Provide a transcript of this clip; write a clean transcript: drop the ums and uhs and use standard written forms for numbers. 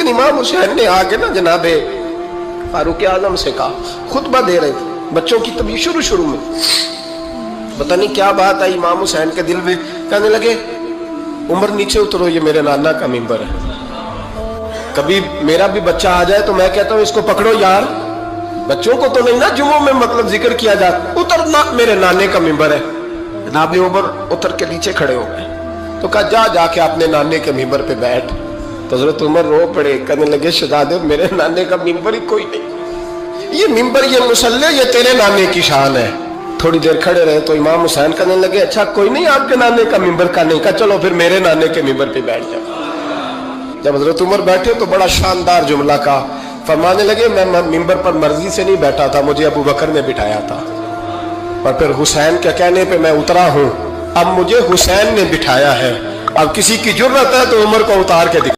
दिन इमाम हुसैन ने आके ना जनाबे फारूक आजम से कहा, खुतबा दे रहे थे बच्चों की तभी शुरू में, पता नहीं क्या बात आई इमाम हुसैन के दिल में, कहने लगे उमर नीचे उतरो, ये मेरे नाना का मिंबर है, कभी मेरा भी बच्चा आ जाए तो मैं कहता हूं इसको पकड़ो यार, बच्चों को तो नहीं ना जुम्मों में मतलब जिक्र किया जाता, उतरना मेरे नाने का मिंबर है। जनाब उमर उतर के नीचे खड़े हो गए, तो कहा जाके अपने नाने के मिंबर पे बैठ। तो हजरत उमर रो पड़े, कहने लगे शहजादे मेरे नाने का मिंबर ही कोई नहीं, ये मिंबर ये मुसल्ले ये तेरे नाने की शान है। थोड़ी देर खड़े रहे तो इमाम हुसैन कहने लगे अच्छा कोई नहीं आपके नाने का मिंबर का नहीं, कहा चलो फिर मेरे नाने के मिंबर पे बैठ जाओ। जब हजरत उमर बैठे तो बड़ा शानदार जुमला का फरमाने लगे, मैं मिंबर पर मर्जी से नहीं बैठा था, मुझे अबू बकर ने बिठाया था, और फिर हुसैन के कहने पे मैं उतरा हूं, अब मुझे हुसैन ने बिठाया है, अब किसी की जुर्रत है तो उमर को उतार के दिखा।